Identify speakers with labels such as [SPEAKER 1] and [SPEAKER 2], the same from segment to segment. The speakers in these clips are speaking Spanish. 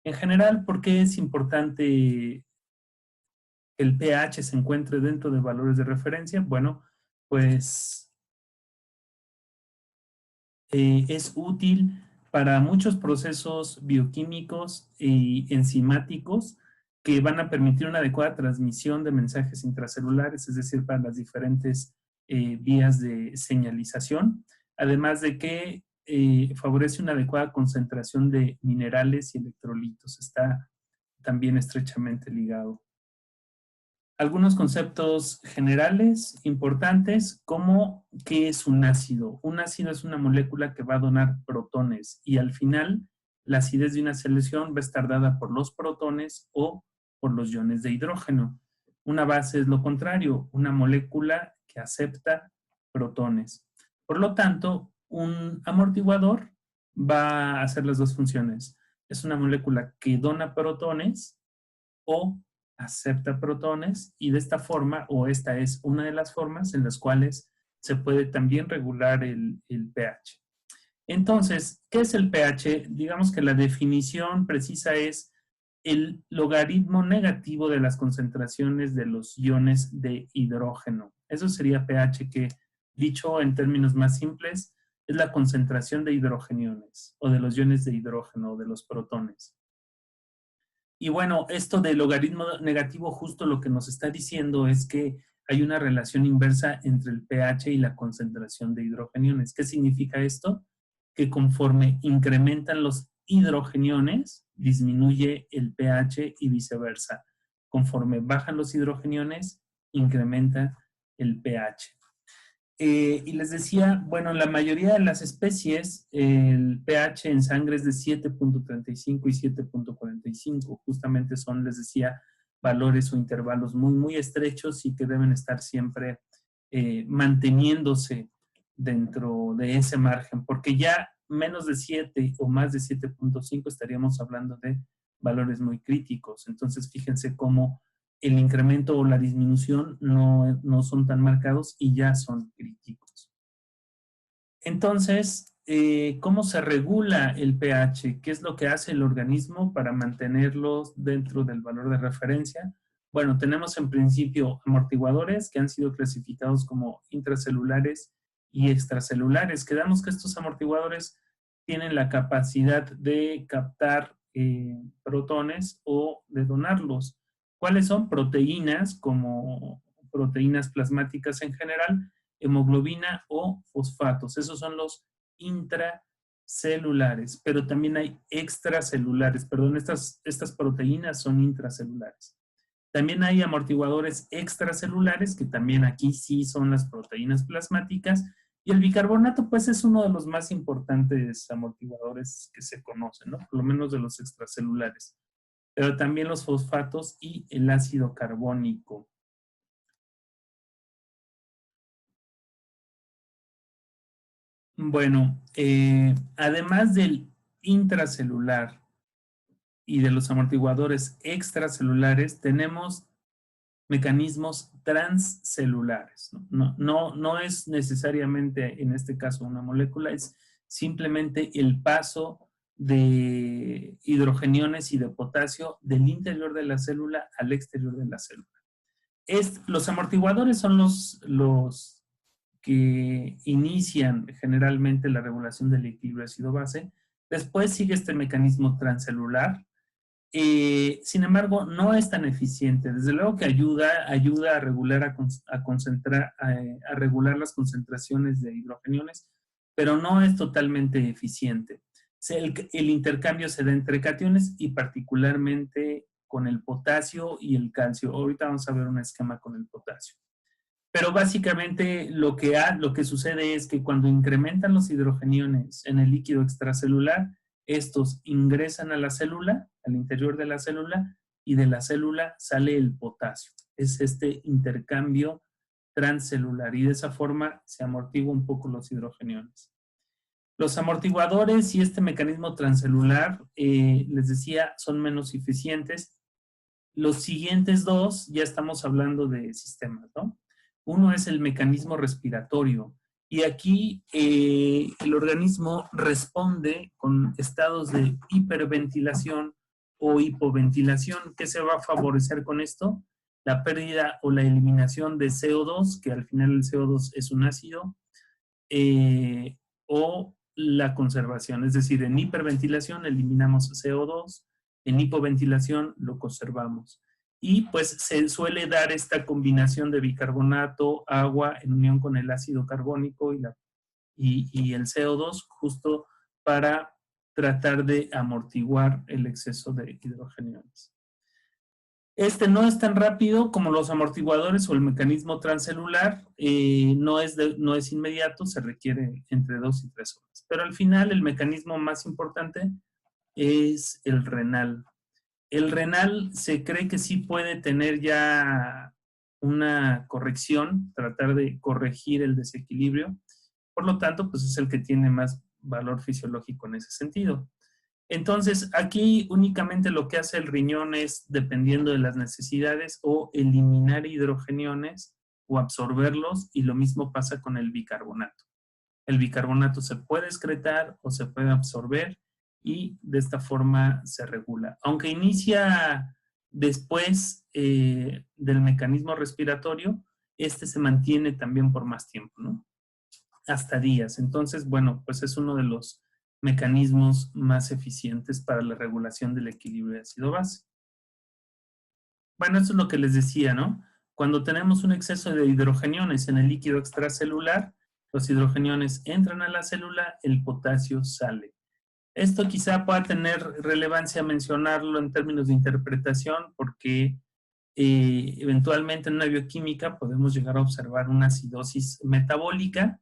[SPEAKER 1] En general, ¿por qué es importante que el pH se encuentre dentro de valores de referencia? Bueno, pues es útil para muchos procesos bioquímicos y enzimáticos que van a permitir una adecuada transmisión de mensajes intracelulares, es decir, para las diferentes vías de señalización, además de que favorece una adecuada concentración de minerales y electrolitos. Está también estrechamente ligado. Algunos conceptos generales importantes, como ¿qué es un ácido? Un ácido es una molécula que va a donar protones y al final la acidez de una solución va a estar dada por los protones o por los iones de hidrógeno. Una base es lo contrario, una molécula que acepta protones. Por lo tanto, un amortiguador va a hacer las dos funciones. Es una molécula que dona protones o acepta protones y de esta forma, o esta es una de las formas en las cuales se puede también regular el pH. Entonces, ¿qué es el pH? Digamos que la definición precisa es el logaritmo negativo de las concentraciones de los iones de hidrógeno. Eso sería pH, que dicho en términos más simples, es la concentración de hidrogeniones o de los iones de hidrógeno o de los protones. Y bueno, esto del logaritmo negativo justo lo que nos está diciendo es que hay una relación inversa entre el pH y la concentración de hidrogeniones. ¿Qué significa esto? Que conforme incrementan los hidrogeniones, disminuye el pH y viceversa. Conforme bajan los hidrogeniones, incrementa el pH. Y les decía, bueno, en la mayoría de las especies, el pH en sangre es de 7.35 y 7.45. Justamente son, les decía, valores o intervalos muy, muy estrechos y que deben estar siempre manteniéndose dentro de ese margen, porque ya menos de 7 o más de 7.5 estaríamos hablando de valores muy críticos. Entonces, fíjense cómo el incremento o la disminución no son tan marcados y ya son críticos. Entonces, ¿cómo se regula el pH? ¿Qué es lo que hace el organismo para mantenerlos dentro del valor de referencia? Bueno, tenemos en principio amortiguadores que han sido clasificados como intracelulares y extracelulares. Quedamos que estos amortiguadores tienen la capacidad de captar protones o de donarlos. ¿Cuáles son? Proteínas, como proteínas plasmáticas en general, hemoglobina o fosfatos. Esos son los intracelulares, pero también hay extracelulares. Perdón, estas proteínas son intracelulares. También hay amortiguadores extracelulares, que también aquí sí son las proteínas plasmáticas, y el bicarbonato pues es uno de los más importantes amortiguadores que se conocen, ¿no? Por lo menos de los extracelulares. Pero también los fosfatos y el ácido carbónico. Bueno, además del intracelular y de los amortiguadores extracelulares, tenemos mecanismos transcelulares. No es necesariamente en este caso una molécula, es simplemente el paso de hidrogeniones y de potasio del interior de la célula al exterior de la célula. Los amortiguadores son los que inician generalmente la regulación del equilibrio ácido-base. Después sigue este mecanismo transcelular. Sin embargo, no es tan eficiente. Desde luego que ayuda a regular, a regular las concentraciones de hidrogeniones, pero no es totalmente eficiente. El intercambio se da entre cationes y particularmente con el potasio y el calcio. Ahorita vamos a ver un esquema con el potasio. Pero básicamente lo que sucede es que cuando incrementan los hidrogeniones en el líquido extracelular, estos ingresan a la célula, al interior de la célula, y de la célula sale el potasio. Es este intercambio transcelular y de esa forma se amortigua un poco los hidrogeniones. Los amortiguadores y este mecanismo transcelular, les decía, son menos eficientes. Los siguientes dos ya estamos hablando de sistemas, ¿no? Uno es el mecanismo respiratorio y aquí el organismo responde con estados de hiperventilación o hipoventilación. ¿Qué se va a favorecer con esto? La pérdida o la eliminación de CO2, que al final el CO2 es un ácido, o la conservación. Es decir, en hiperventilación eliminamos CO2, en hipoventilación lo conservamos. Y pues se suele dar esta combinación de bicarbonato, agua en unión con el ácido carbónico y el CO2 justo para tratar de amortiguar el exceso de hidrogeniones. Este no es tan rápido como los amortiguadores o el mecanismo transcelular, no es inmediato, se requiere entre 2 y 3 horas. Pero al final el mecanismo más importante es el renal. El renal se cree que sí puede tener ya una corrección, tratar de corregir el desequilibrio, por lo tanto, pues es el que tiene más valor fisiológico en ese sentido. Entonces, aquí únicamente lo que hace el riñón es, dependiendo de las necesidades, o eliminar hidrogeniones o absorberlos, y lo mismo pasa con el bicarbonato. El bicarbonato se puede excretar o se puede absorber y de esta forma se regula. Aunque inicia después del mecanismo respiratorio, este se mantiene también por más tiempo, ¿no? Hasta días. Entonces, bueno, pues es uno de los mecanismos más eficientes para la regulación del equilibrio de ácido-base. Bueno, eso es lo que les decía, ¿no? Cuando tenemos un exceso de hidrogeniones en el líquido extracelular, los hidrogeniones entran a la célula, el potasio sale. Esto quizá pueda tener relevancia mencionarlo en términos de interpretación, porque eventualmente en una bioquímica podemos llegar a observar una acidosis metabólica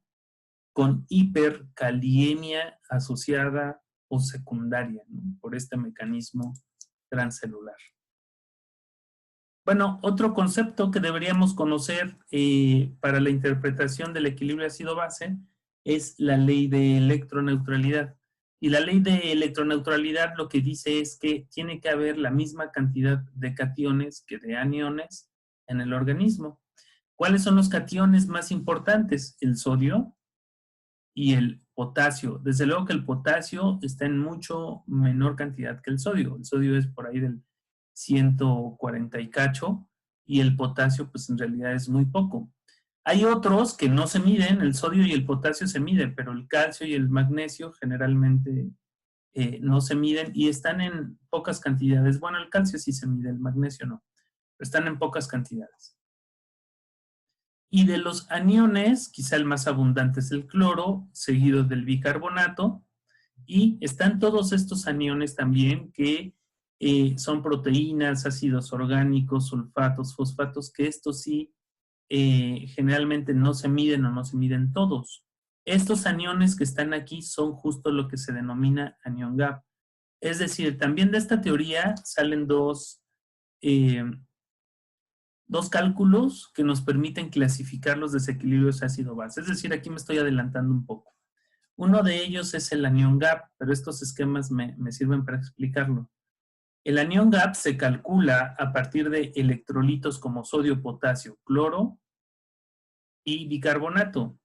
[SPEAKER 1] con hipercaliemia asociada o secundaria, ¿no? Por este mecanismo transcelular. Bueno, otro concepto que deberíamos conocer para la interpretación del equilibrio ácido-base es la ley de electroneutralidad. Y la ley de electroneutralidad lo que dice es que tiene que haber la misma cantidad de cationes que de aniones en el organismo. ¿Cuáles son los cationes más importantes? El sodio y el potasio. Desde luego que el potasio está en mucho menor cantidad que el sodio. El sodio es por ahí del 140 y cacho, y el potasio pues en realidad es muy poco. Hay otros que no se miden, el sodio y el potasio se miden, pero el calcio y el magnesio generalmente no se miden y están en pocas cantidades. Bueno, el calcio sí se mide, el magnesio no, pero están en pocas cantidades. Y de los aniones, quizá el más abundante es el cloro, seguido del bicarbonato, y están todos estos aniones también que son proteínas, ácidos orgánicos, sulfatos, fosfatos, que estos sí generalmente no se miden o no se miden todos. Estos aniones que están aquí son justo lo que se denomina anion gap. Es decir, también de esta teoría salen dos cálculos que nos permiten clasificar los desequilibrios ácido-base. Es decir, aquí me estoy adelantando un poco. Uno de ellos es el anion gap, pero estos esquemas me sirven para explicarlo. El anion gap se calcula a partir de electrolitos como sodio, potasio, cloro y bicarbonato.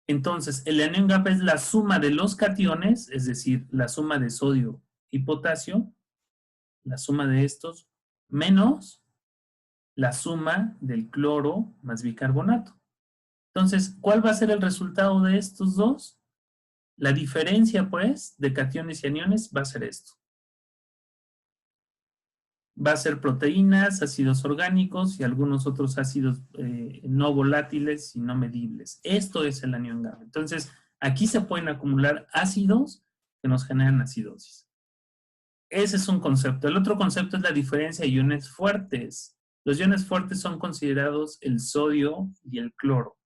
[SPEAKER 1] Entonces, el anion gap es la suma de los cationes, es decir, la suma de sodio y potasio, la suma de estos, menos la suma del cloro más bicarbonato. Entonces, ¿cuál va a ser el resultado de estos dos? La diferencia, pues, de cationes y aniones va a ser esto. Va a ser proteínas, ácidos orgánicos y algunos otros ácidos no volátiles y no medibles. Esto es el anion gap. Entonces, aquí se pueden acumular ácidos que nos generan acidosis. Ese es un concepto. El otro concepto es la diferencia de iones fuertes. Los iones fuertes son considerados el sodio y el cloro.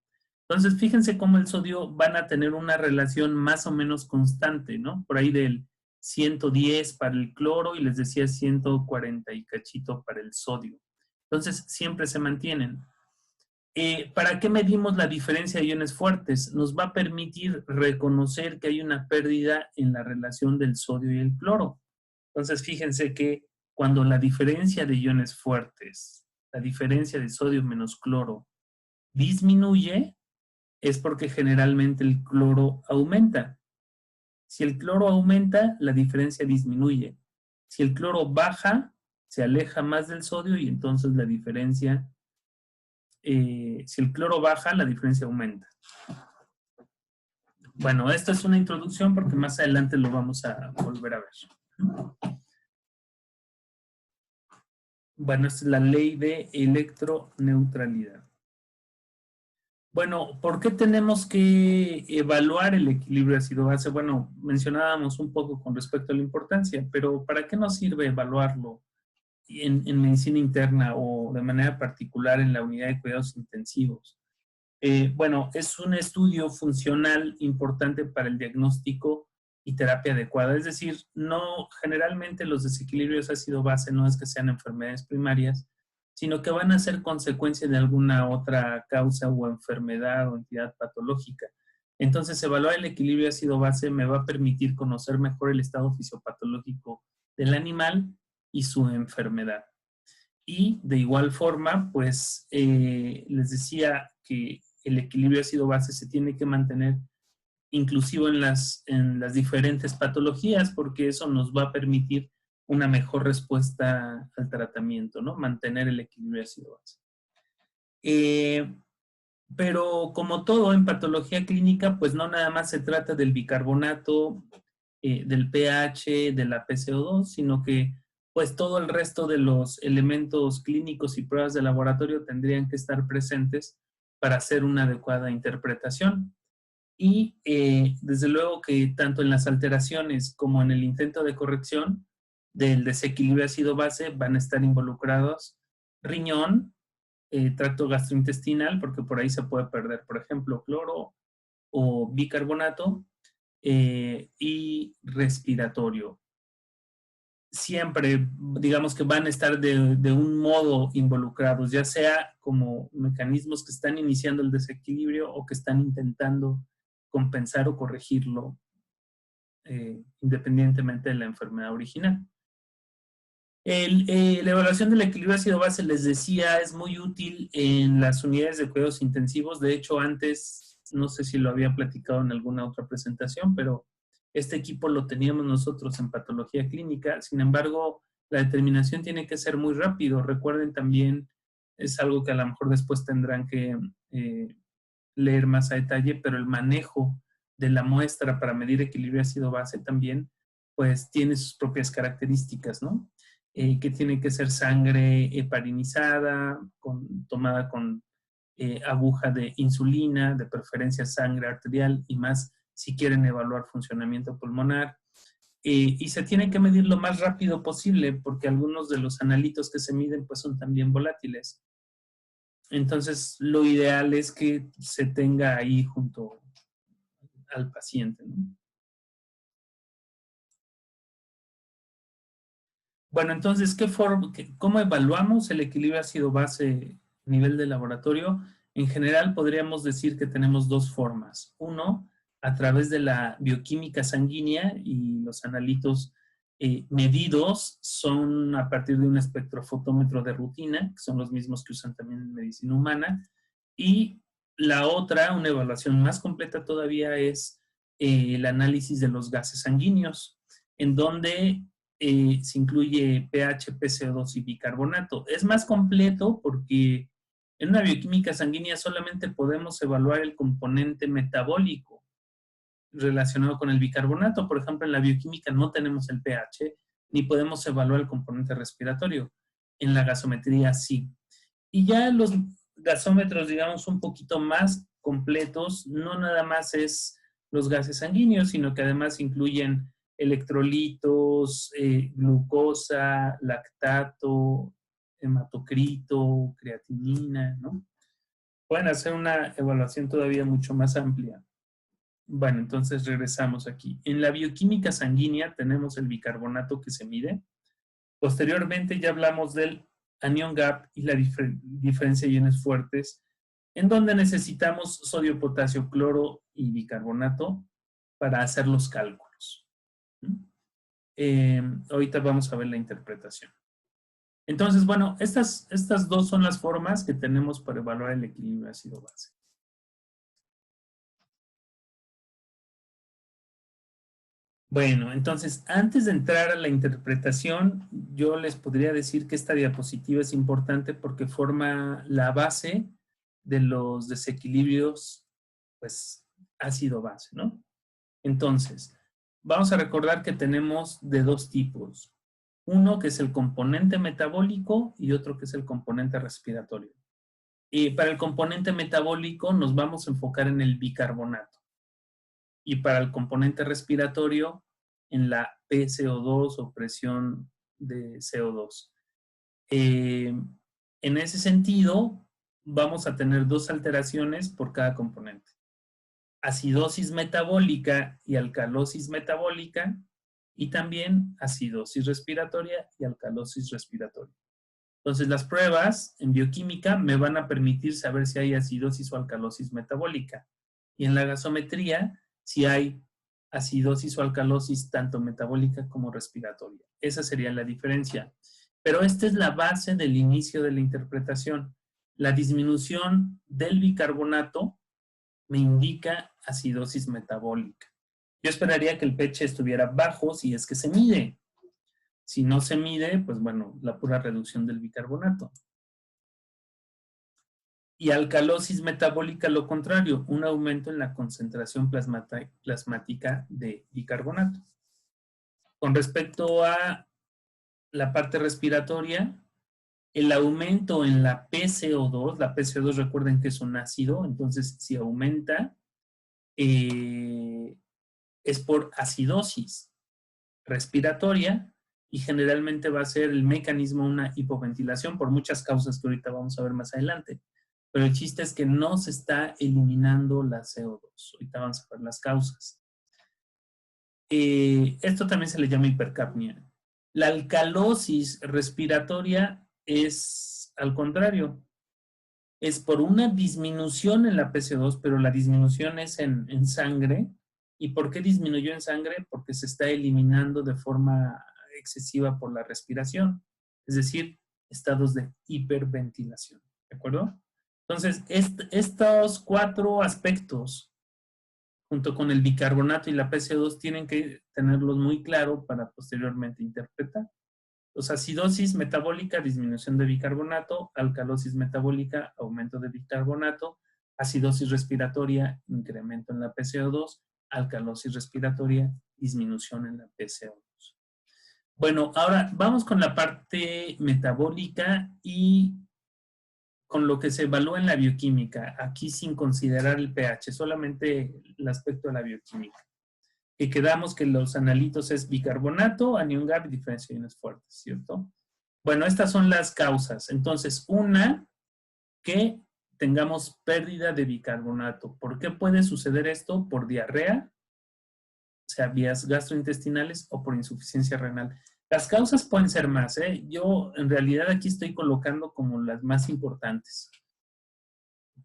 [SPEAKER 1] Entonces, fíjense cómo el sodio van a tener una relación más o menos constante, ¿no? Por ahí del 110 para el cloro y les decía 140 y cachito para el sodio. Entonces, siempre se mantienen. ¿Para qué medimos la diferencia de iones fuertes? Nos va a permitir reconocer que hay una pérdida en la relación del sodio y el cloro. Entonces, fíjense que cuando la diferencia de iones fuertes, la diferencia de sodio menos cloro, disminuye, es porque generalmente el cloro aumenta. Si el cloro aumenta, la diferencia disminuye. Si el cloro baja, se aleja más del sodio y entonces la diferencia, si el cloro baja, la diferencia aumenta. Bueno, esta es una introducción porque más adelante lo vamos a volver a ver. Bueno, esta es la ley de electroneutralidad. Bueno, ¿por qué tenemos que evaluar el equilibrio ácido-base? Bueno, mencionábamos un poco con respecto a la importancia, pero ¿para qué nos sirve evaluarlo en medicina interna o de manera particular en la unidad de cuidados intensivos? Bueno, es un estudio funcional importante para el diagnóstico y terapia adecuada. Es decir, no, generalmente los desequilibrios ácido-base no es que sean enfermedades primarias, sino que van a ser consecuencia de alguna otra causa o enfermedad o entidad patológica. Entonces, evaluar el equilibrio ácido-base me va a permitir conocer mejor el estado fisiopatológico del animal y su enfermedad. Y de igual forma, pues les decía que el equilibrio ácido-base se tiene que mantener inclusive en las diferentes patologías, porque eso nos va a permitir una mejor respuesta al tratamiento, ¿no? Mantener el equilibrio ácido-base. Pero como todo en patología clínica, pues no nada más se trata del bicarbonato, del pH, de la PCO2, sino que pues todo el resto de los elementos clínicos y pruebas de laboratorio tendrían que estar presentes para hacer una adecuada interpretación. Y desde luego que tanto en las alteraciones como en el intento de corrección del desequilibrio ácido-base van a estar involucrados riñón, tracto gastrointestinal, porque por ahí se puede perder, por ejemplo, cloro o bicarbonato, y respiratorio. Siempre, digamos que van a estar de un modo involucrados, ya sea como mecanismos que están iniciando el desequilibrio o que están intentando compensar o corregirlo, independientemente de la enfermedad original. La evaluación del equilibrio ácido-base, les decía, es muy útil en las unidades de cuidados intensivos. De hecho, antes, no sé si lo había platicado en alguna otra presentación, pero este equipo lo teníamos nosotros en patología clínica. Sin embargo, la determinación tiene que ser muy rápido. Recuerden también, es algo que a lo mejor después tendrán que leer más a detalle, pero el manejo de la muestra para medir equilibrio ácido-base también, pues tiene sus propias características, ¿no? Que tiene que ser sangre heparinizada, tomada con aguja de insulina, de preferencia sangre arterial y más si quieren evaluar funcionamiento pulmonar. Y se tiene que medir lo más rápido posible porque algunos de los analitos que se miden pues son también volátiles. Entonces, lo ideal es que se tenga ahí junto al paciente, ¿no? Bueno, entonces, ¿cómo evaluamos el equilibrio ácido-base a nivel de laboratorio? En general, podríamos decir que tenemos dos formas. Uno, a través de la bioquímica sanguínea y los analitos medidos son a partir de un espectrofotómetro de rutina, que son los mismos que usan también en medicina humana. Y la otra, una evaluación más completa todavía, es el análisis de los gases sanguíneos, en donde se incluye pH, PCO2 y bicarbonato. Es más completo porque en una bioquímica sanguínea solamente podemos evaluar el componente metabólico relacionado con el bicarbonato. Por ejemplo, en la bioquímica no tenemos el pH ni podemos evaluar el componente respiratorio. En la gasometría sí. Y ya los gasómetros, digamos, un poquito más completos, no nada más es los gases sanguíneos, sino que además incluyen electrolitos, glucosa, lactato, hematocrito, creatinina, ¿no? Pueden hacer una evaluación todavía mucho más amplia. Bueno, entonces regresamos aquí. En la bioquímica sanguínea tenemos el bicarbonato que se mide. Posteriormente ya hablamos del anion gap y la diferencia de iones fuertes, en donde necesitamos sodio, potasio, cloro y bicarbonato para hacer los cálculos. Ahorita vamos a ver la interpretación. Entonces, bueno, estas dos son las formas que tenemos para evaluar el equilibrio ácido-base. Bueno, entonces, antes de entrar a la interpretación, yo les podría decir que esta diapositiva es importante porque forma la base de los desequilibrios, pues, ácido-base, ¿no? Entonces, vamos a recordar que tenemos de dos tipos. Uno que es el componente metabólico y otro que es el componente respiratorio. Y para el componente metabólico nos vamos a enfocar en el bicarbonato. Y para el componente respiratorio en la PCO2 o presión de CO2. En ese sentido, vamos a tener dos alteraciones por cada componente. Acidosis metabólica y alcalosis metabólica, y también acidosis respiratoria y alcalosis respiratoria. Entonces, las pruebas en bioquímica me van a permitir saber si hay acidosis o alcalosis metabólica. Y en la gasometría, si hay acidosis o alcalosis tanto metabólica como respiratoria. Esa sería la diferencia. Pero esta es la base del inicio de la interpretación. La disminución del bicarbonato me indica acidosis metabólica. Yo esperaría que el pH estuviera bajo si es que se mide. Si no se mide, pues bueno, la pura reducción del bicarbonato. Y alcalosis metabólica, lo contrario, un aumento en la concentración plasmática de bicarbonato. Con respecto a la parte respiratoria, el aumento en la PCO2, la PCO2 recuerden que es un ácido, entonces si aumenta, es por acidosis respiratoria y generalmente va a ser el mecanismo una hipoventilación por muchas causas que ahorita vamos a ver más adelante. Pero el chiste es que no se está eliminando la CO2. Ahorita vamos a ver las causas. Esto también se le llama hipercapnia. La alcalosis respiratoria es al contrario. Es por una disminución en la PCO2, pero la disminución es en sangre. ¿Y por qué disminuyó en sangre? Porque se está eliminando de forma excesiva por la respiración. Es decir, estados de hiperventilación. ¿De acuerdo? Entonces, estos cuatro aspectos, junto con el bicarbonato y la PCO2, tienen que tenerlos muy claro para posteriormente interpretar. Entonces, acidosis metabólica, disminución de bicarbonato; alcalosis metabólica, aumento de bicarbonato; acidosis respiratoria, incremento en la PCO2; alcalosis respiratoria, disminución en la PCO2. Bueno, ahora vamos con la parte metabólica y con lo que se evalúa en la bioquímica, aquí sin considerar el pH, solamente el aspecto de la bioquímica. Y quedamos que los analitos es bicarbonato, anión GAP y diferencia de iones fuertes, ¿cierto? Bueno, estas son las causas. Entonces, una, que tengamos pérdida de bicarbonato. ¿Por qué puede suceder esto? Por diarrea, o sea, vías gastrointestinales, o por insuficiencia renal. Las causas pueden ser más, ¿eh? Yo en realidad aquí estoy colocando como las más importantes,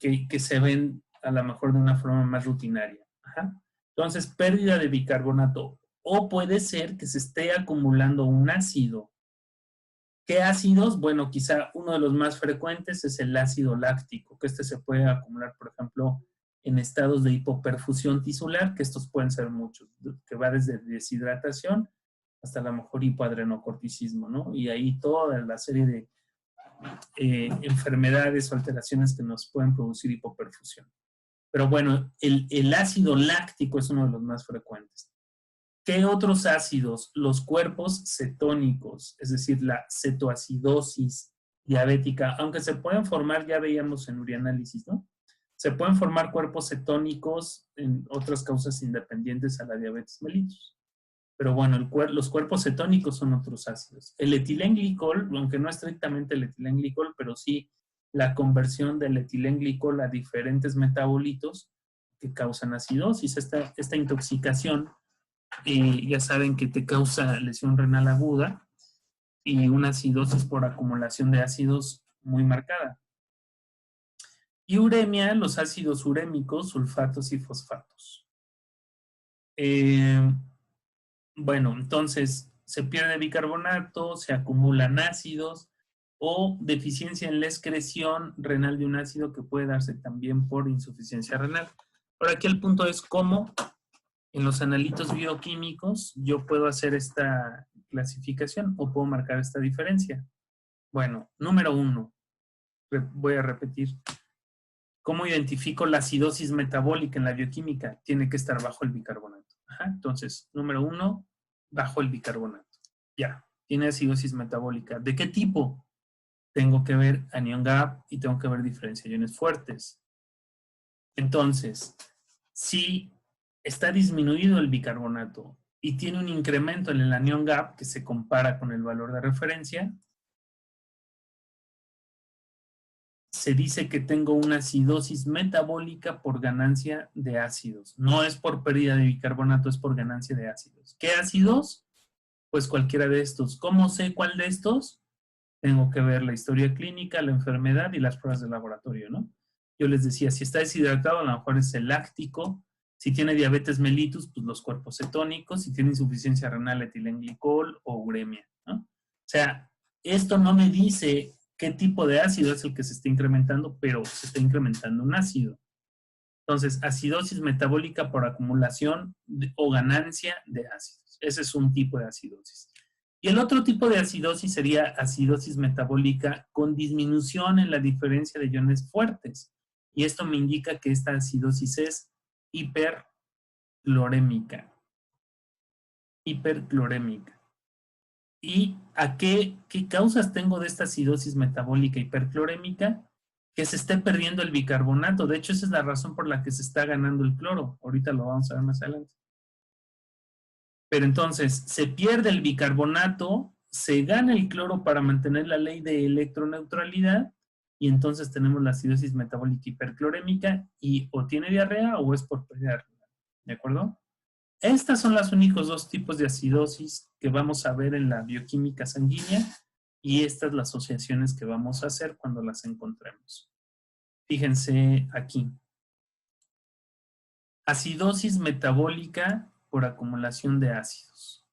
[SPEAKER 1] que se ven a lo mejor de una forma más rutinaria. Ajá. Entonces, pérdida de bicarbonato. O puede ser que se esté acumulando un ácido. ¿Qué ácidos? Bueno, quizá uno de los más frecuentes es el ácido láctico, que este se puede acumular, por ejemplo, en estados de hipoperfusión tisular, que estos pueden ser muchos, que va desde deshidratación hasta a lo mejor hipoadrenocorticismo, ¿no? Y ahí toda la serie de enfermedades o alteraciones que nos pueden producir hipoperfusión. Pero bueno, el ácido láctico es uno de los más frecuentes. ¿Qué otros ácidos? Los cuerpos cetónicos, es decir, la cetoacidosis diabética, aunque se pueden formar, ya veíamos en urianálisis, ¿no? Se pueden formar cuerpos cetónicos en otras causas independientes a la diabetes mellitus. Pero bueno, los cuerpos cetónicos son otros ácidos. El etilenglicol, aunque no estrictamente el etilenglicol, pero sí la conversión del etilenglicol a diferentes metabolitos que causan acidosis. Esta intoxicación, ya saben que te causa lesión renal aguda y una acidosis por acumulación de ácidos muy marcada. Y uremia, los ácidos urémicos, sulfatos y fosfatos. Bueno, entonces se pierde bicarbonato, se acumulan ácidos o deficiencia en la excreción renal de un ácido que puede darse también por insuficiencia renal. Ahora aquí el punto es cómo En los analitos bioquímicos yo puedo hacer esta clasificación o puedo marcar esta diferencia. Bueno, número 1, voy a repetir. ¿Cómo identifico la acidosis metabólica en la bioquímica? Tiene que estar bajo el bicarbonato. Ajá, entonces, número 1, bajo el bicarbonato. Ya, tiene acidosis metabólica. ¿De qué tipo? Tengo que ver anión gap y tengo que ver diferencia de iones fuertes. Entonces, si está disminuido el bicarbonato y tiene un incremento en el anión gap que se compara con el valor de referencia, se dice que tengo una acidosis metabólica por ganancia de ácidos. No es por pérdida de bicarbonato, es por ganancia de ácidos. ¿Qué ácidos? Pues cualquiera de estos. ¿Cómo sé cuál de estos? Tengo que ver la historia clínica, la enfermedad y las pruebas de laboratorio, ¿no? Yo les decía, si está deshidratado, a lo mejor es el láctico. Si tiene diabetes mellitus, pues los cuerpos cetónicos. Si tiene insuficiencia renal, etilenglicol o uremia, ¿no? O sea, esto no me dice qué tipo de ácido es el que se está incrementando, pero se está incrementando un ácido. Entonces, acidosis metabólica por acumulación o ganancia de ácidos. Ese es un tipo de acidosis. Y el otro tipo de acidosis sería acidosis metabólica con disminución en la diferencia de iones fuertes. Y esto me indica que esta acidosis es hiperclorémica. Hiperclorémica. ¿Y a qué causas tengo de esta acidosis metabólica hiperclorémica? Que se esté perdiendo el bicarbonato. De hecho, esa es la razón por la que se está ganando el cloro. Ahorita lo vamos a ver más adelante. Pero entonces, se pierde el bicarbonato, se gana el cloro para mantener la ley de electroneutralidad y entonces tenemos la acidosis metabólica hiperclorémica y o tiene diarrea o es por pérdida renal. ¿De acuerdo? Estos son los únicos dos tipos de acidosis que vamos a ver en la bioquímica sanguínea y estas las asociaciones que vamos a hacer cuando las encontremos. Fíjense aquí. Acidosis metabólica por acumulación de ácidos.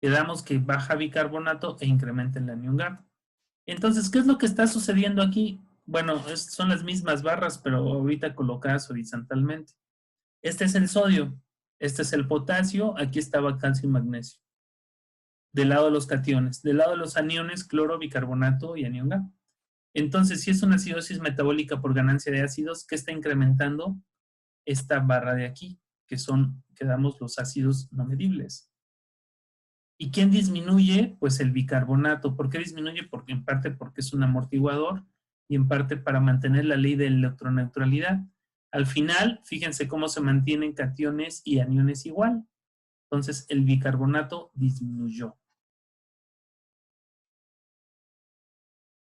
[SPEAKER 1] Quedamos que baja bicarbonato e incrementa el anión gap. Entonces, ¿qué es lo que está sucediendo aquí? Bueno, son las mismas barras, pero ahorita colocadas horizontalmente. Este es el sodio, este es el potasio, aquí estaba calcio y magnesio. Del lado de los cationes, del lado de los aniones, cloro, bicarbonato y anión gap. Entonces, si es una acidosis metabólica por ganancia de ácidos, ¿qué está incrementando? Esta barra de aquí, que damos los ácidos no medibles. ¿Y quién disminuye? Pues el bicarbonato. ¿Por qué disminuye? Porque en parte porque es un amortiguador y en parte para mantener la ley de electroneutralidad. Al final, fíjense cómo se mantienen cationes y aniones igual. Entonces, el bicarbonato disminuyó.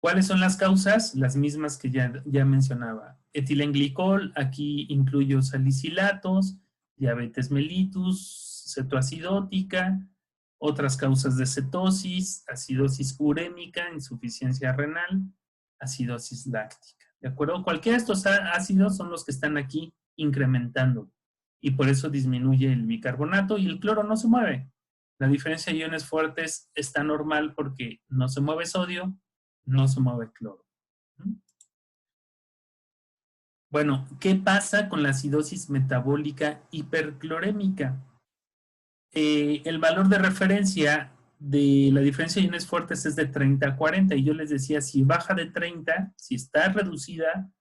[SPEAKER 1] ¿Cuáles son las causas? Las mismas que ya mencionaba. Etilenglicol, aquí incluyo salicilatos, diabetes mellitus, cetoacidótica, otras causas de cetosis, acidosis urémica, insuficiencia renal, acidosis láctica. ¿De acuerdo? Cualquiera de estos ácidos son los que están aquí incrementando y por eso disminuye el bicarbonato y el cloro no se mueve. La diferencia de iones fuertes está normal porque no se mueve sodio, no se mueve cloro. Bueno, ¿qué pasa con la acidosis metabólica hiperclorémica? El valor de referencia de la diferencia de iones fuertes es de 30 a 40 y yo les decía, si baja de 30, si está reducida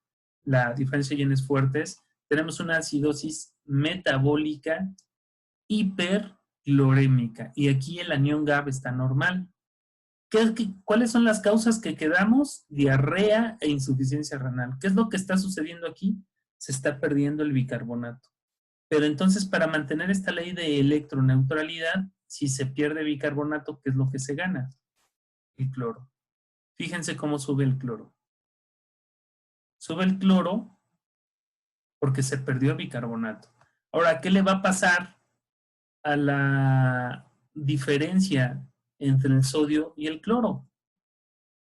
[SPEAKER 1] la diferencia de iones fuertes, tenemos una acidosis metabólica hiperclorémica y aquí el anión GAB está normal. ¿Cuáles son las causas que quedamos? Diarrea e insuficiencia renal. ¿Qué es lo que está sucediendo aquí? Se está perdiendo el bicarbonato. Pero entonces, para mantener esta ley de electroneutralidad, si se pierde bicarbonato, ¿qué es lo que se gana? El cloro. Fíjense cómo sube el cloro. Sube el cloro porque se perdió bicarbonato. Ahora, ¿qué le va a pasar a la diferencia entre el sodio y el cloro?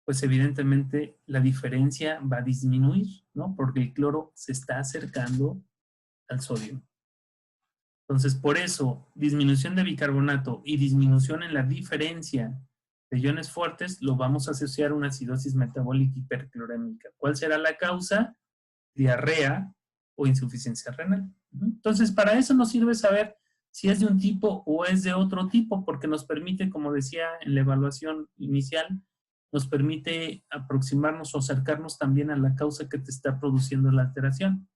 [SPEAKER 1] Pues evidentemente la diferencia va a disminuir, ¿no? Porque el cloro se está acercando al sodio. Entonces, por eso, disminución de bicarbonato y disminución en la diferencia de iones fuertes lo vamos a asociar a una acidosis metabólica hiperclorémica. ¿Cuál será la causa? Diarrea o insuficiencia renal. Entonces, para eso nos sirve saber si es de un tipo o es de otro tipo, porque nos permite, como decía en la evaluación inicial, nos permite aproximarnos o acercarnos también a la causa que te está produciendo la alteración.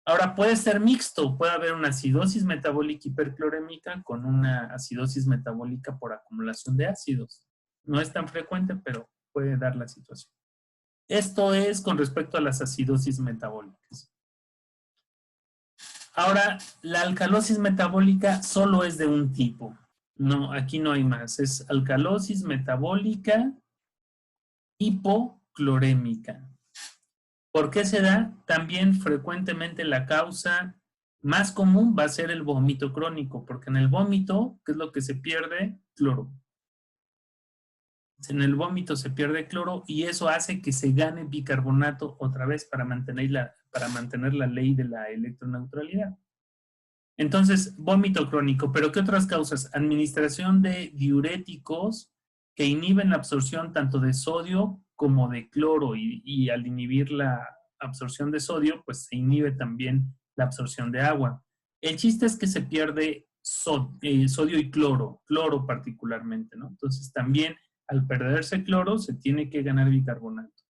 [SPEAKER 1] Ahora, puede ser mixto, puede haber una acidosis metabólica hiperclorémica con una acidosis metabólica por acumulación de ácidos. No es tan frecuente, pero puede dar la situación. Esto es con respecto a las acidosis metabólicas. Ahora, la alcalosis metabólica solo es de un tipo. No, aquí no hay más. Es alcalosis metabólica hipoclorémica. ¿Por qué se da? También frecuentemente la causa más común va a ser el vómito crónico, porque en el vómito, ¿qué es lo que se pierde? Cloro. En el vómito se pierde cloro y eso hace que se gane bicarbonato otra vez para mantener la ley de la electroneutralidad. Entonces, vómito crónico, pero ¿qué otras causas? Administración de diuréticos que inhiben la absorción tanto de sodio como de cloro y al inhibir la absorción de sodio, pues se inhibe también la absorción de agua. El chiste es que se pierde sodio y cloro particularmente, ¿no? Entonces también al perderse cloro se tiene que ganar bicarbonato.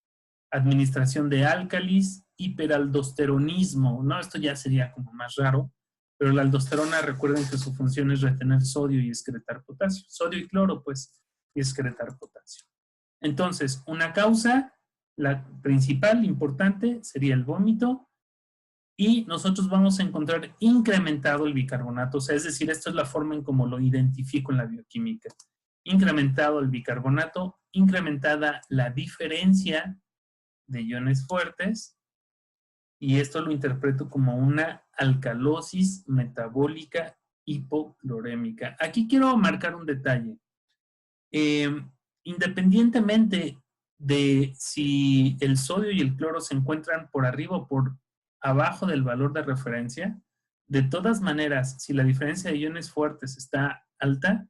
[SPEAKER 1] Administración de álcalis, hiperaldosteronismo, ¿no? Esto ya sería como más raro, pero la aldosterona, recuerden que su función es retener sodio y excretar potasio. Sodio y cloro, pues, y excretar potasio. Entonces, una causa, la principal, importante, sería el vómito, y nosotros vamos a encontrar incrementado el bicarbonato, o sea, es decir, esto es la forma en cómo lo identifico en la bioquímica. Incrementado el bicarbonato, incrementada la diferencia de iones fuertes, y esto lo interpreto como una alcalosis metabólica hipoclorémica. Aquí quiero marcar un detalle. Independientemente de si el sodio y el cloro se encuentran por arriba o por abajo del valor de referencia, de todas maneras, si la diferencia de iones fuertes está alta,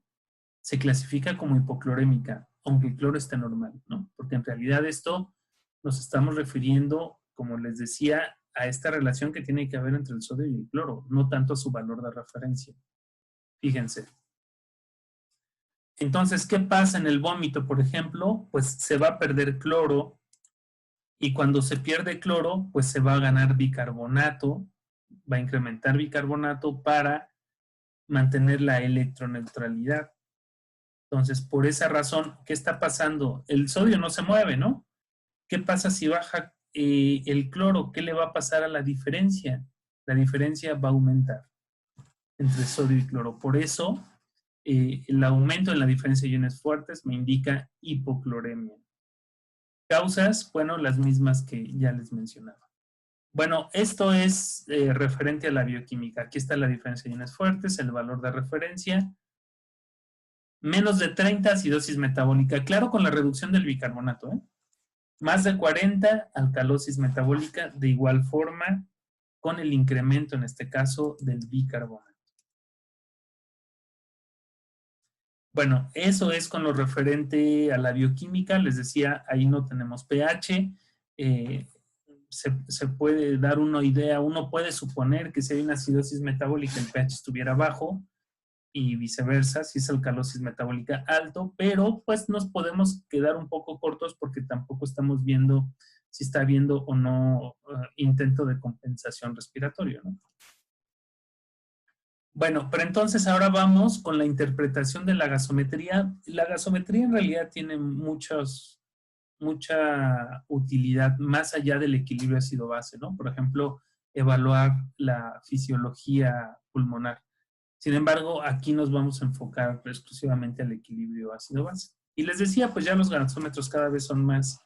[SPEAKER 1] se clasifica como hipoclorémica, aunque el cloro esté normal, ¿no? Porque en realidad esto nos estamos refiriendo, como les decía, a esta relación que tiene que haber entre el sodio y el cloro, no tanto a su valor de referencia. Fíjense. Entonces, ¿qué pasa en el vómito, por ejemplo? Pues se va a perder cloro y cuando se pierde cloro, pues se va a ganar bicarbonato, va a incrementar bicarbonato para mantener la electroneutralidad. Entonces, por esa razón, ¿qué está pasando? El sodio no se mueve, ¿no? ¿Qué pasa si baja el cloro? ¿Qué le va a pasar a la diferencia? La diferencia va a aumentar entre sodio y cloro. Por eso, el aumento en la diferencia de iones fuertes me indica hipocloremia. Causas, bueno, las mismas que ya les mencionaba. Bueno, esto es referente a la bioquímica. Aquí está la diferencia de iones fuertes, el valor de referencia. Menos de 30, acidosis metabólica. Claro, con la reducción del bicarbonato, ¿eh? Más de 40, alcalosis metabólica. De igual forma, con el incremento, en este caso, del bicarbonato. Bueno, eso es con lo referente a la bioquímica. Les decía, ahí no tenemos pH. Se puede dar una idea, uno puede suponer que si hay una acidosis metabólica, el pH estuviera bajo y viceversa, si es alcalosis metabólica alto, pero pues nos podemos quedar un poco cortos porque tampoco estamos viendo si está habiendo o no intento de compensación respiratorio, ¿no? Bueno, pero entonces ahora vamos con la interpretación de la gasometría. La gasometría en realidad tiene mucha utilidad más allá del equilibrio ácido-base, ¿no? Por ejemplo, evaluar la fisiología pulmonar. Sin embargo, aquí nos vamos a enfocar exclusivamente al equilibrio ácido-base. Y les decía, pues ya los gasómetros cada vez son más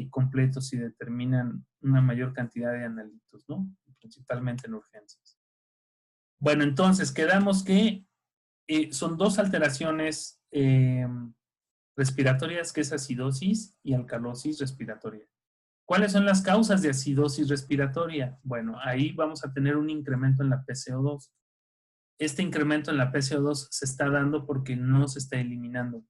[SPEAKER 1] completos y determinan una mayor cantidad de analitos, ¿no? Principalmente en urgencias. Bueno, entonces quedamos que son dos alteraciones respiratorias, que es acidosis y alcalosis respiratoria. ¿Cuáles son las causas de acidosis respiratoria? Bueno, ahí vamos a tener un incremento en la PCO2. Este incremento en la PCO2 se está dando porque no se está eliminando.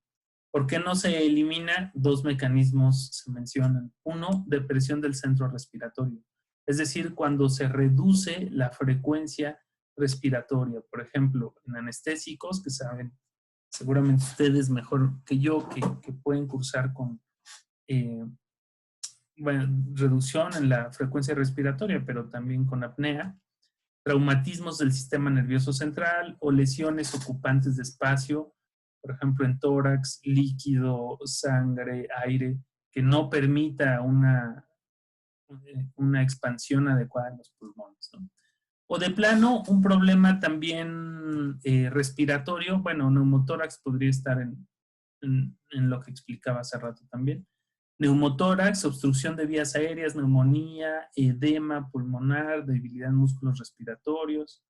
[SPEAKER 1] ¿Por qué no se elimina? Dos mecanismos se mencionan. Uno, depresión del centro respiratorio. Es decir, cuando se reduce la frecuencia respiratoria. Por ejemplo, en anestésicos, que saben seguramente ustedes mejor que yo, que pueden cursar con bueno, reducción en la frecuencia respiratoria, pero también con apnea, traumatismos del sistema nervioso central o lesiones ocupantes de espacio, por ejemplo, en tórax, líquido, sangre, aire, que no permita una expansión adecuada en los pulmones, ¿no? O de plano, un problema también respiratorio, bueno, neumotórax podría estar en lo que explicaba hace rato también. Neumotórax, obstrucción de vías aéreas, neumonía, edema pulmonar, debilidad en músculos respiratorios,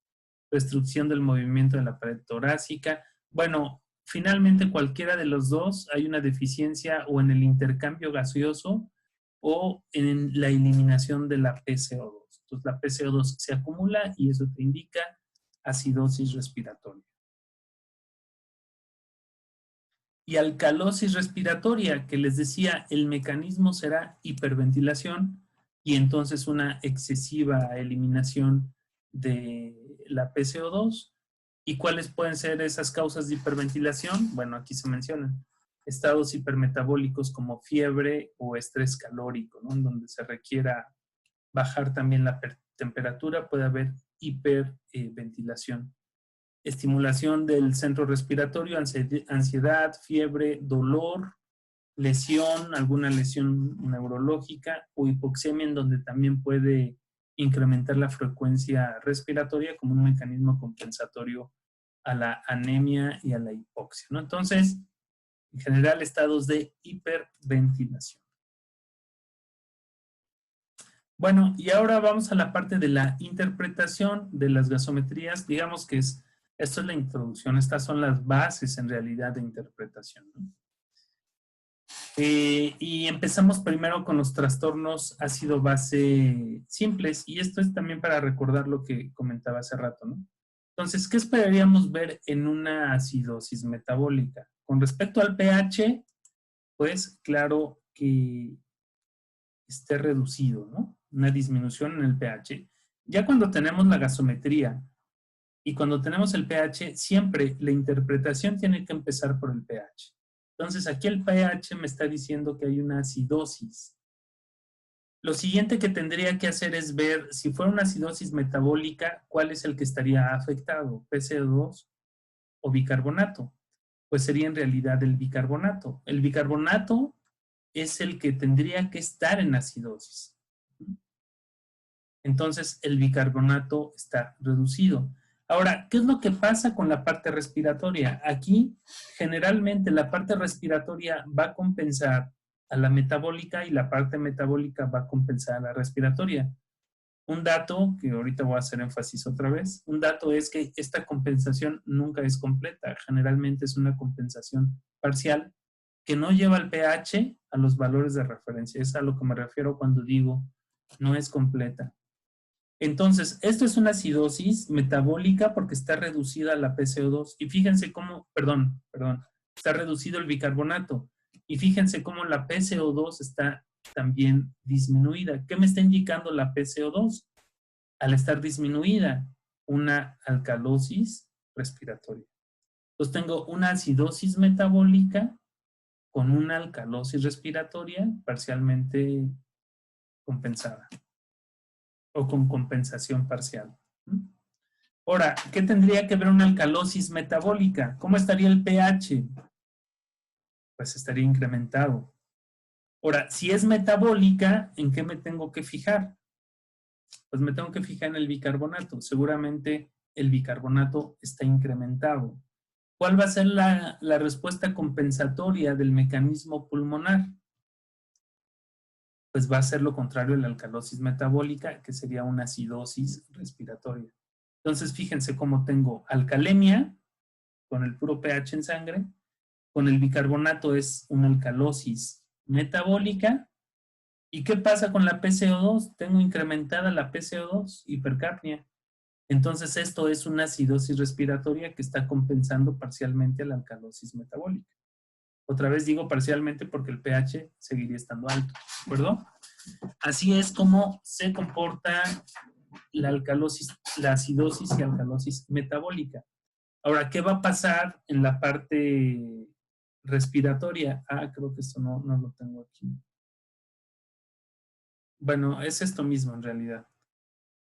[SPEAKER 1] restricción del movimiento de la pared torácica. Bueno, finalmente cualquiera de los dos hay una deficiencia o en el intercambio gaseoso o en la eliminación de la PCO2. Entonces la PCO2 se acumula y eso te indica acidosis respiratoria. Y alcalosis respiratoria, que les decía, el mecanismo será hiperventilación y entonces una excesiva eliminación de la PCO2. ¿Y cuáles pueden ser esas causas de hiperventilación? Bueno, aquí se mencionan estados hipermetabólicos como fiebre o estrés calórico, ¿no? En donde se requiera bajar también la temperatura, puede haber hiperventilación. Estimulación del centro respiratorio, ansiedad, fiebre, dolor, lesión, alguna lesión neurológica o hipoxemia, en donde también puede incrementar la frecuencia respiratoria como un mecanismo compensatorio a la anemia y a la hipoxia, ¿no? Entonces, en general, estados de hiperventilación. Bueno, y ahora vamos a la parte de la interpretación de las gasometrías. Digamos que esto es la introducción, estas son las bases en realidad de interpretación, ¿no? Y empezamos primero con los trastornos ácido-base simples, y esto es también para recordar lo que comentaba hace rato, ¿no? Entonces, ¿qué esperaríamos ver en una acidosis metabólica? Con respecto al pH, pues claro que esté reducido, ¿no? Una disminución en el pH. Ya cuando tenemos la gasometría y cuando tenemos el pH, siempre la interpretación tiene que empezar por el pH. Entonces, aquí el pH me está diciendo que hay una acidosis. Lo siguiente que tendría que hacer es ver si fuera una acidosis metabólica, cuál es el que estaría afectado, PCO2 o bicarbonato. Pues sería en realidad el bicarbonato. El bicarbonato es el que tendría que estar en acidosis. Entonces, el bicarbonato está reducido. Ahora, ¿qué es lo que pasa con la parte respiratoria? Aquí, generalmente, la parte respiratoria va a compensar a la metabólica y la parte metabólica va a compensar a la respiratoria. Un dato, que ahorita voy a hacer énfasis otra vez, un dato es que esta compensación nunca es completa. Generalmente es una compensación parcial que no lleva el pH a los valores de referencia. Es a lo que me refiero cuando digo no es completa. Entonces, esto es una acidosis metabólica porque está reducida la PCO2. Y fíjense cómo, perdón, está reducido el bicarbonato. Y fíjense cómo la PCO2 está también disminuida. ¿Qué me está indicando la PCO2? Al estar disminuida, una alcalosis respiratoria. Entonces tengo una acidosis metabólica con una alcalosis respiratoria parcialmente compensada o con compensación parcial. Ahora, ¿qué tendría que ver una alcalosis metabólica? ¿Cómo estaría el pH? Pues estaría incrementado. Ahora, si es metabólica, ¿en qué me tengo que fijar? Pues me tengo que fijar en el bicarbonato. Seguramente el bicarbonato está incrementado. ¿Cuál va a ser la respuesta compensatoria del mecanismo pulmonar? Pues va a ser lo contrario a la alcalosis metabólica, que sería una acidosis respiratoria. Entonces, fíjense cómo tengo alcalemia, con el puro pH en sangre, con el bicarbonato es una alcalosis metabólica. ¿Y qué pasa con la PCO2? Tengo incrementada la PCO2, hipercapnia. Entonces, esto es una acidosis respiratoria que está compensando parcialmente la alcalosis metabólica. Otra vez digo parcialmente porque el pH seguiría estando alto, ¿de acuerdo? Así es como se comporta la acidosis y alcalosis metabólica. Ahora, ¿qué va a pasar en la parte respiratoria? Creo que esto no lo tengo aquí. Bueno, es esto mismo en realidad,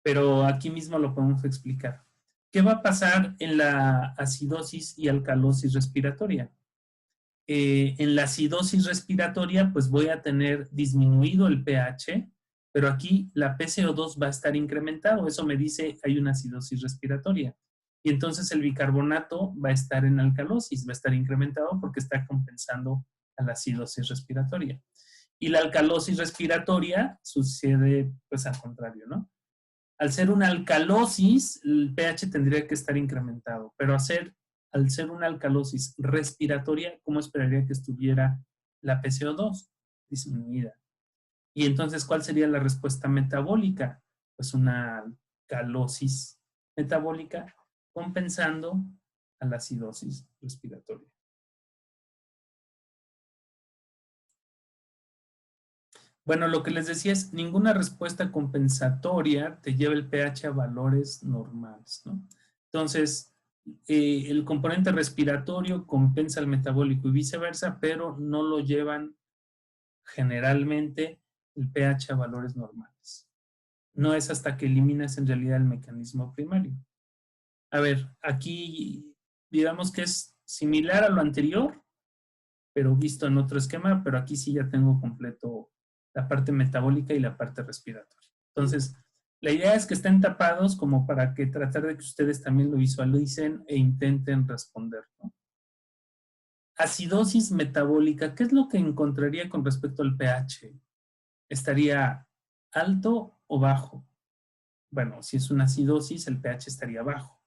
[SPEAKER 1] pero aquí mismo lo podemos explicar. ¿Qué va a pasar en la acidosis y alcalosis respiratoria? En la acidosis respiratoria, pues voy a tener disminuido el pH, pero aquí la PCO2 va a estar incrementado. Eso me dice hay una acidosis respiratoria. Y entonces el bicarbonato va a estar en alcalosis, va a estar incrementado porque está compensando a la acidosis respiratoria. Y la alcalosis respiratoria sucede pues al contrario, ¿no? Al ser una alcalosis, el pH tendría que estar incrementado, pero al ser una alcalosis respiratoria, ¿cómo esperaría que estuviera la PCO2? Disminuida. Y entonces, ¿cuál sería la respuesta metabólica? Pues una alcalosis metabólica compensando a la acidosis respiratoria. Bueno, lo que les decía es, ninguna respuesta compensatoria te lleva el pH a valores normales, ¿no? Entonces, el componente respiratorio compensa el metabólico y viceversa, pero no lo llevan generalmente el pH a valores normales. No es hasta que eliminas en realidad el mecanismo primario. A ver, aquí digamos que es similar a lo anterior, pero visto en otro esquema, pero aquí sí ya tengo completo la parte metabólica y la parte respiratoria. Entonces, la idea es que estén tapados como para que tratar de que ustedes también lo visualicen e intenten responder, ¿no? Acidosis metabólica, ¿qué es lo que encontraría con respecto al pH? ¿Estaría alto o bajo? Bueno, si es una acidosis, el pH estaría bajo.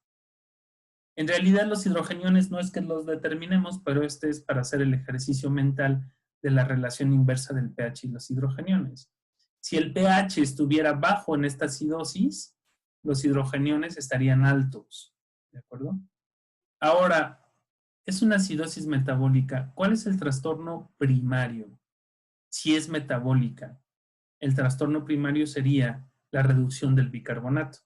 [SPEAKER 1] En realidad los hidrogeniones no es que los determinemos, pero este es para hacer el ejercicio mental de la relación inversa del pH y los hidrogeniones. Si el pH estuviera bajo en esta acidosis, los hidrogeniones estarían altos, ¿de acuerdo? Ahora, es una acidosis metabólica. ¿Cuál es el trastorno primario? Si es metabólica, el trastorno primario sería la reducción del bicarbonato.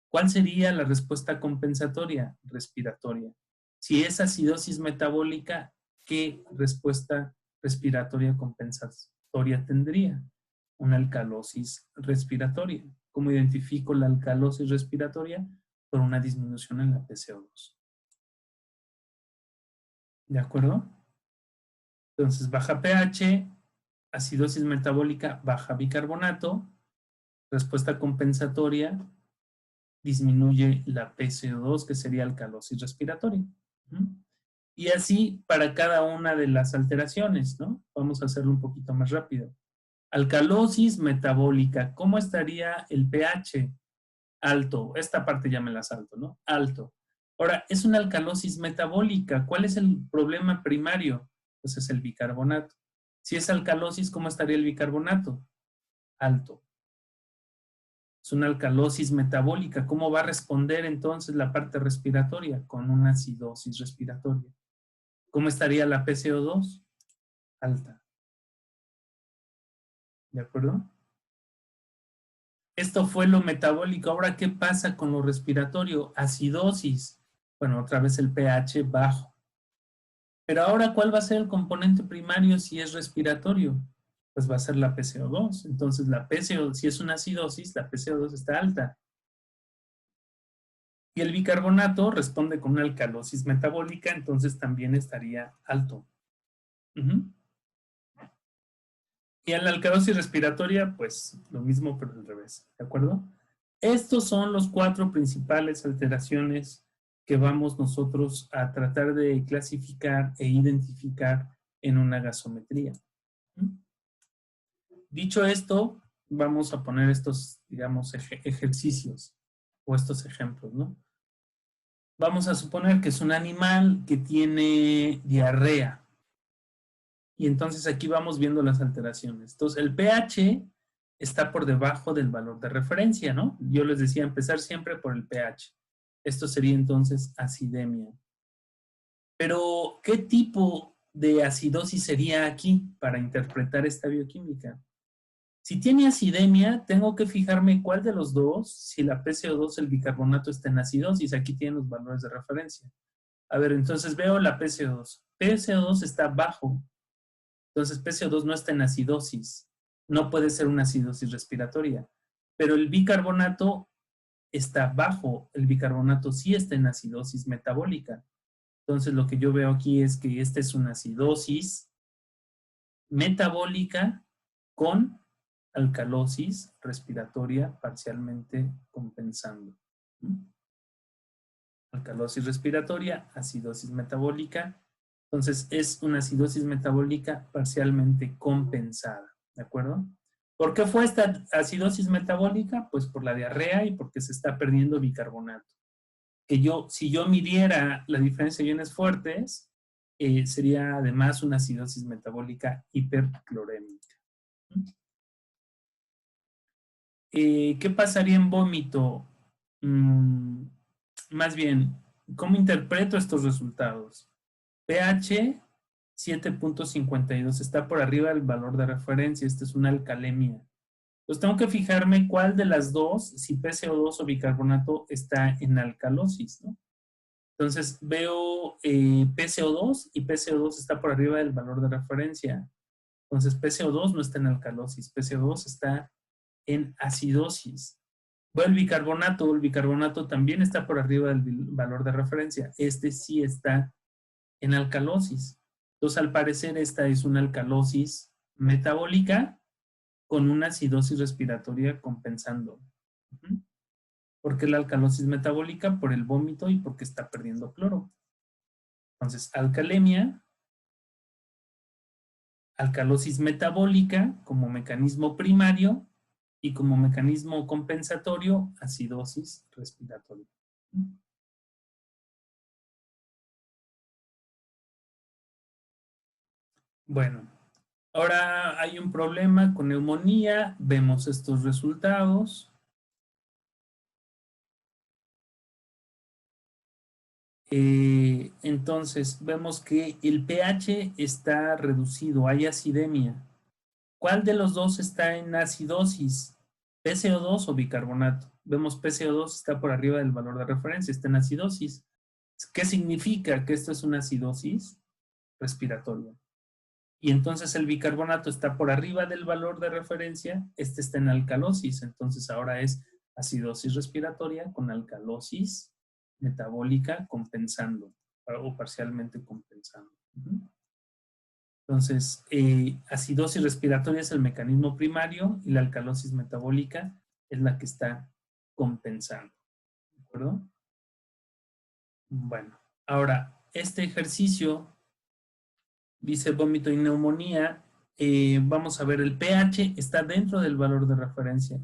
[SPEAKER 1] ¿Cuál sería la respuesta compensatoria? Respiratoria. Si es acidosis metabólica, ¿qué respuesta respiratoria compensatoria tendría? Una alcalosis respiratoria. ¿Cómo identifico la alcalosis respiratoria? Por una disminución en la PCO2. ¿De acuerdo? Entonces, baja pH, acidosis metabólica, baja bicarbonato, respuesta compensatoria, disminuye la PCO2, que sería alcalosis respiratoria. Y así para cada una de las alteraciones, ¿no? Vamos a hacerlo un poquito más rápido. Alcalosis metabólica, ¿cómo estaría el pH? Alto. Esta parte ya me la salto, ¿no? Alto. Ahora, es una alcalosis metabólica. ¿Cuál es el problema primario? Pues es el bicarbonato. Si es alcalosis, ¿cómo estaría el bicarbonato? Alto. Es una alcalosis metabólica. ¿Cómo va a responder entonces la parte respiratoria? Con una acidosis respiratoria. ¿Cómo estaría la PCO2? Alta. ¿De acuerdo? Esto fue lo metabólico. Ahora, ¿qué pasa con lo respiratorio? Acidosis. Bueno, otra vez el pH bajo. Pero ahora, ¿cuál va a ser el componente primario si es respiratorio? Pues va a ser la PCO2. Entonces, si es una acidosis, la PCO2 está alta. Y el bicarbonato responde con una alcalosis metabólica, entonces también estaría alto. Y en la alcalosis respiratoria, pues lo mismo, pero al revés, ¿de acuerdo? Estos son los 4 principales alteraciones que vamos nosotros a tratar de clasificar e identificar en una gasometría. Dicho esto, vamos a poner estos, digamos, ejercicios o estos ejemplos, ¿no? Vamos a suponer que es un animal que tiene diarrea. Y entonces aquí vamos viendo las alteraciones. Entonces, el pH está por debajo del valor de referencia, ¿no? Yo les decía empezar siempre por el pH. Esto sería entonces acidemia. Pero, ¿qué tipo de acidosis sería aquí para interpretar esta bioquímica? Si tiene acidemia, tengo que fijarme cuál de los dos, si la PCO2, el bicarbonato, está en acidosis. Aquí tienen los valores de referencia. A ver, entonces veo la PCO2. PCO2 está bajo. Entonces PCO2 no está en acidosis. No puede ser una acidosis respiratoria. Pero el bicarbonato está bajo. El bicarbonato sí está en acidosis metabólica. Entonces lo que yo veo aquí es que esta es una acidosis metabólica con alcalosis respiratoria parcialmente compensando. Alcalosis respiratoria, acidosis metabólica. Entonces es una acidosis metabólica parcialmente compensada. ¿De acuerdo? ¿Por qué fue esta acidosis metabólica? Pues por la diarrea y porque se está perdiendo bicarbonato. Que si yo midiera la diferencia de iones fuertes, sería además una acidosis metabólica hiperclorémica. ¿Qué pasaría en vómito? Más bien, ¿cómo interpreto estos resultados? pH 7.52 está por arriba del valor de referencia. Esta es una alcalemia. Entonces tengo que fijarme cuál de las dos, si PCO2 o bicarbonato, está en alcalosis, ¿no? Entonces veo PCO2 y PCO2 está por arriba del valor de referencia. Entonces PCO2 no está en alcalosis, PCO2 está en acidosis. Veo el bicarbonato también está por arriba del valor de referencia. Este sí está en alcalosis. Entonces al parecer esta es una alcalosis metabólica con una acidosis respiratoria compensando. ¿Por qué la alcalosis metabólica? Por el vómito y porque está perdiendo cloro. Entonces, alcalemia, alcalosis metabólica como mecanismo primario y como mecanismo compensatorio, acidosis respiratoria. Bueno, ahora hay un problema con neumonía. Vemos estos resultados. Entonces, vemos que el pH está reducido, hay acidemia. ¿Cuál de los dos está en acidosis? ¿PCO2 o bicarbonato? Vemos PCO2 está por arriba del valor de referencia, está en acidosis. ¿Qué significa que esto es una acidosis respiratoria? Y entonces el bicarbonato está por arriba del valor de referencia, este está en alcalosis, entonces ahora es acidosis respiratoria con alcalosis metabólica compensando o parcialmente compensando. Entonces, acidosis respiratoria es el mecanismo primario y la alcalosis metabólica es la que está compensando. ¿De acuerdo? Bueno, ahora, este ejercicio dice vómito y neumonía. Vamos a ver, el pH está dentro del valor de referencia.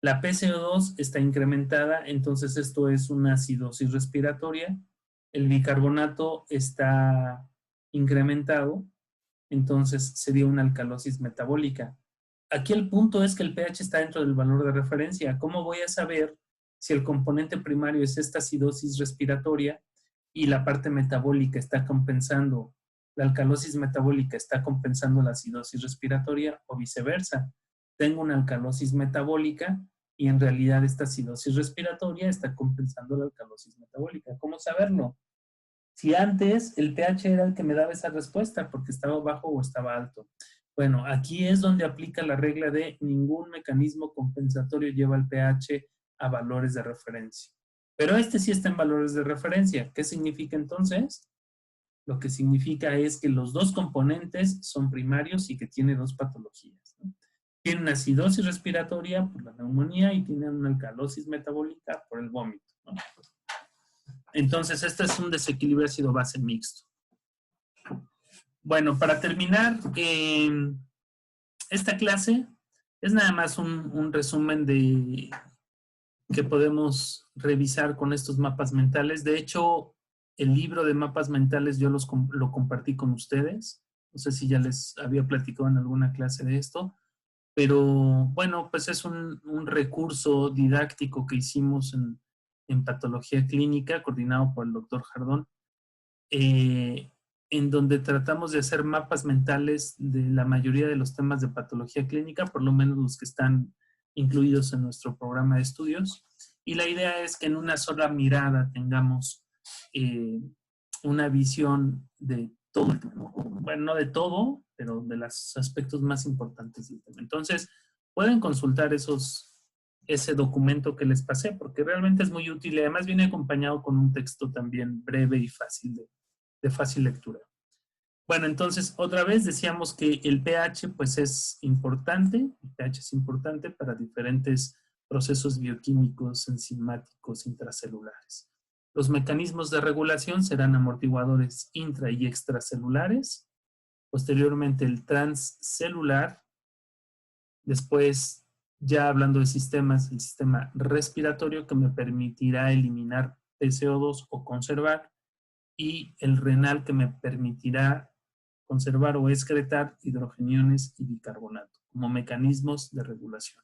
[SPEAKER 1] La PCO2 está incrementada, entonces esto es una acidosis respiratoria. El bicarbonato está incrementado, entonces sería una alcalosis metabólica. Aquí el punto es que el pH está dentro del valor de referencia. ¿Cómo voy a saber si el componente primario es esta acidosis respiratoria y la parte metabólica está compensando, la alcalosis metabólica está compensando la acidosis respiratoria o viceversa? Tengo una alcalosis metabólica y en realidad esta acidosis respiratoria está compensando la alcalosis metabólica. ¿Cómo saberlo? Si antes el pH era el que me daba esa respuesta porque estaba bajo o estaba alto. Bueno, aquí es donde aplica la regla de ningún mecanismo compensatorio lleva el pH a valores de referencia. Pero este sí está en valores de referencia. ¿Qué significa entonces? Lo que significa es que los dos componentes son primarios y que tiene dos patologías, ¿no? Tiene una acidosis respiratoria por la neumonía y tiene una alcalosis metabólica por el vómito, ¿no? Entonces, este es un desequilibrio ácido-base mixto. Bueno, para terminar, esta clase es nada más un resumen de que podemos revisar con estos mapas mentales. De hecho, el libro de mapas mentales yo lo compartí con ustedes. No sé si ya les había platicado en alguna clase de esto, pero bueno, pues es un recurso didáctico que hicimos en patología clínica, coordinado por el doctor Jardón. en donde tratamos de hacer mapas mentales de la mayoría de los temas de patología clínica, por lo menos los que están incluidos en nuestro programa de estudios. Y la idea es que en una sola mirada tengamos una visión de todo, bueno, no de todo, pero de los aspectos más importantes del tema. Entonces, pueden consultar ese documento que les pasé, porque realmente es muy útil y además viene acompañado con un texto también breve y fácil de fácil lectura. Bueno, entonces, otra vez decíamos que el pH pues es importante, el pH es importante para diferentes procesos bioquímicos, enzimáticos, intracelulares. Los mecanismos de regulación serán amortiguadores intra y extracelulares, posteriormente el transcelular, después ya hablando de sistemas, el sistema respiratorio que me permitirá eliminar PCO2 o conservar, y el renal que me permitirá conservar o excretar hidrogeniones y bicarbonato como mecanismos de regulación.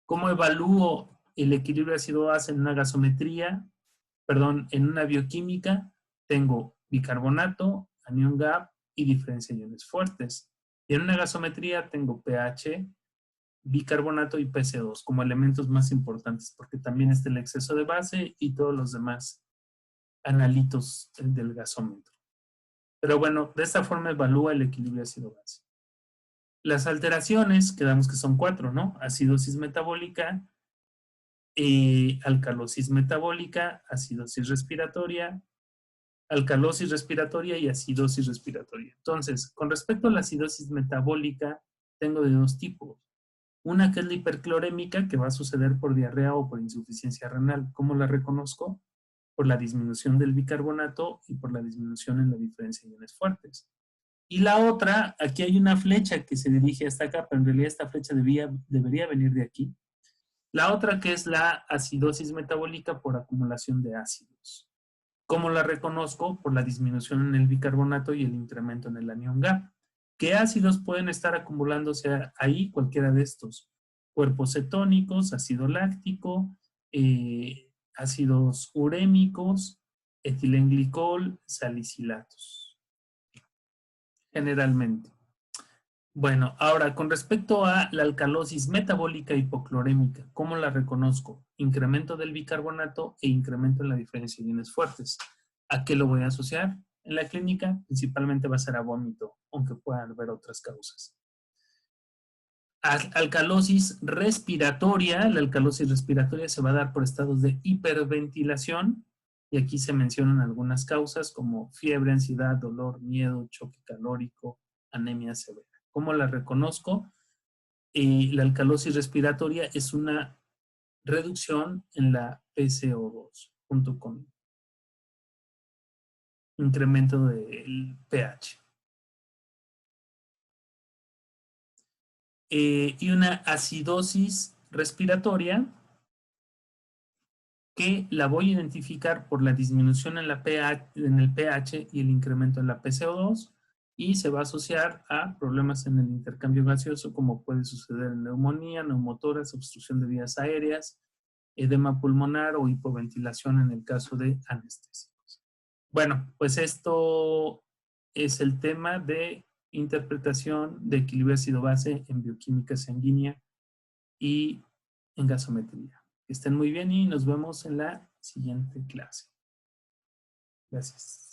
[SPEAKER 1] ¿Cómo evalúo el equilibrio ácido-base en una gasometría? Perdón, en una bioquímica tengo bicarbonato, anión GAP y diferencia de iones fuertes. Y en una gasometría tengo pH, bicarbonato y PC2 como elementos más importantes, porque también está el exceso de base y todos los demás analitos del gasómetro. Pero bueno, de esta forma evalúa el equilibrio ácido-base. Las alteraciones, quedamos que son 4, ¿no? Acidosis metabólica, alcalosis metabólica, acidosis respiratoria, alcalosis respiratoria y acidosis respiratoria. Entonces, con respecto a la acidosis metabólica, tengo de dos tipos. Una que es la hiperclorémica, que va a suceder por diarrea o por insuficiencia renal. ¿Cómo la reconozco? Por la disminución del bicarbonato y por la disminución en la diferencia de iones fuertes. Y la otra, aquí hay una flecha que se dirige hasta acá, pero en realidad esta flecha debería venir de aquí. La otra que es la acidosis metabólica por acumulación de ácidos. ¿Cómo la reconozco? Por la disminución en el bicarbonato y el incremento en el anión GAP. ¿Qué ácidos pueden estar acumulándose ahí? Cualquiera de estos. Cuerpos cetónicos, ácido láctico, ácidos urémicos, etilenglicol, salicilatos. Generalmente. Bueno, ahora con respecto a la alcalosis metabólica hipoclorémica, ¿cómo la reconozco? Incremento del bicarbonato e incremento en la diferencia de iones fuertes. ¿A qué lo voy a asociar? En la clínica principalmente va a ser a vómito, aunque puedan haber otras causas. Alcalosis respiratoria, la alcalosis respiratoria se va a dar por estados de hiperventilación, y aquí se mencionan algunas causas como fiebre, ansiedad, dolor, miedo, choque calórico, anemia severa. ¿Cómo la reconozco? La alcalosis respiratoria es una reducción en la PCO2 junto con incremento del pH. Y una acidosis respiratoria que la voy a identificar por la disminución en el pH y el incremento en la PCO2, y se va a asociar a problemas en el intercambio gaseoso, como puede suceder en neumonía, neumotoras, obstrucción de vías aéreas, edema pulmonar o hipoventilación en el caso de anestésicos. Bueno, pues esto es el tema de interpretación de equilibrio ácido-base en bioquímica sanguínea y en gasometría. Que estén muy bien y nos vemos en la siguiente clase. Gracias.